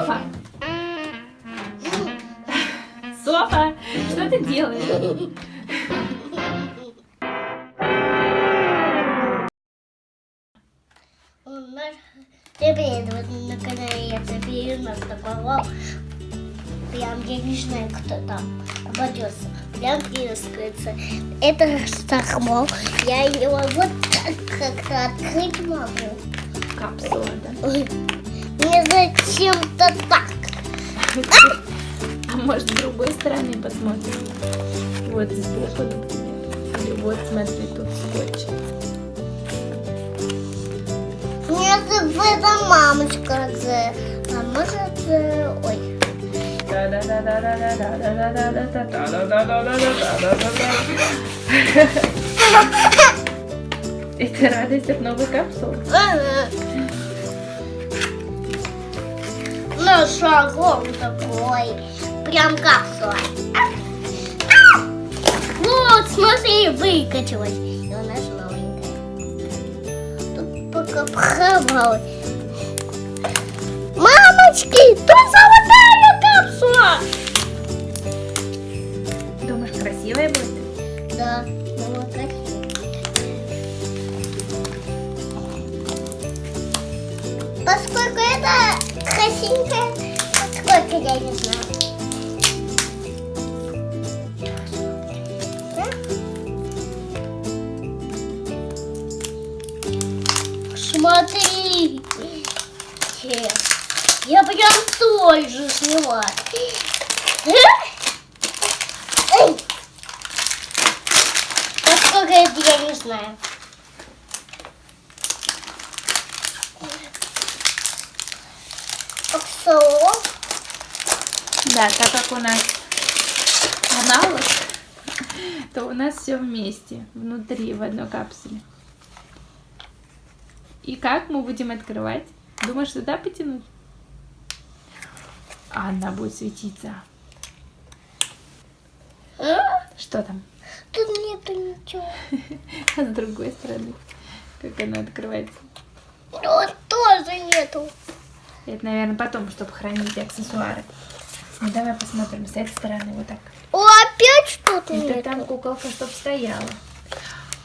Софа! Софа, что ты делаешь? Теперь вот на канале я заберу нас такого. Прям я не знаю, кто там попадется. Прям трескается. Это сахмол. Я его вот так как-то открыть могу. Капсула, да? Ой, мне зачем-то так. А может, с другой стороны посмотрим? Вот сбоку, например. Или вот, смотри, тут скотч. Мне это мамочка. А может, ой. Это радость от новой капсулы. Ну, шагом такой. Прям капсула. Вот, смотри, выкатилась. И у нас новенькая. Тут пока похавалась. Мамочки, тут золотая капсула. Думаешь, красивая будет? Да, ну красиво. Поскольку это красивенькая, сколько я не знаю. Смотри, я прям той же сняла. Поскольку это я не знаю. Да, так как у нас аналог, то у нас все вместе, внутри, в одной капсуле. И как мы будем открывать? Думаешь, сюда потянуть? А она будет светиться. Что там? Тут нету ничего. А с другой стороны, как она открывается? Тут тоже нету. Это, наверное, потом, чтобы хранить аксессуары. Ну, давай посмотрим с этой стороны вот так. О, опять что-то Это нету. там куколка, чтоб стояла.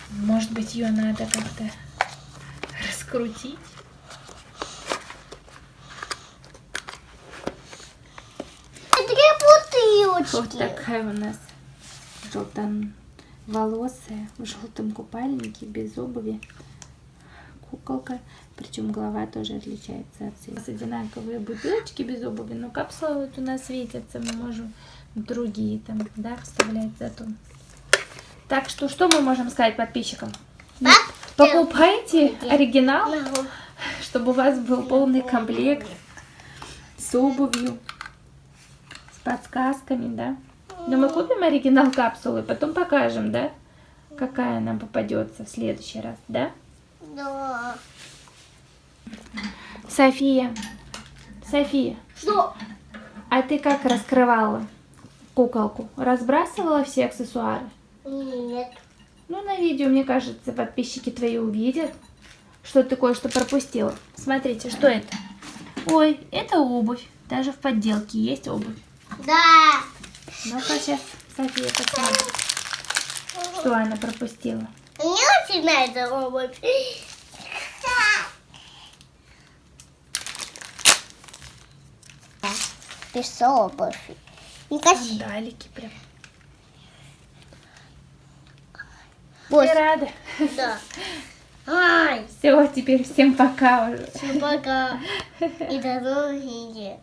Может быть, ее надо как-то раскрутить. Две бутылочки. Вот такая у нас желтоволосая, в желтом купальнике, без обуви куколка. Причем голова тоже отличается от цвета. Одинаковые бутылочки без обуви, но капсула вот у нас светится. Мы можем другие там, да, вставлять зато. Так что мы можем сказать подписчикам? Покупайте оригинал, чтобы у вас был полный комплект с обувью, с подсказками, да? Но мы купим оригинал капсулы, потом покажем, да? Какая нам попадется в следующий раз, да? Да. София, Что? а ты как раскрывала куколку? Разбрасывала все аксессуары? Нет. Ну, на видео, мне кажется, подписчики твои увидят, что ты кое-что пропустила. Смотрите, что это? Ой, это обувь. Даже в подделке есть обувь. Да. Ну-ка, сейчас София посмотрит, что она пропустила. Мне очень нравится обувь. Без обуви. Некрасиво. Сандалики прям. Вот. Ты рада? Да. Ай. Все, теперь всем пока уже. Всем пока. И до новых видео.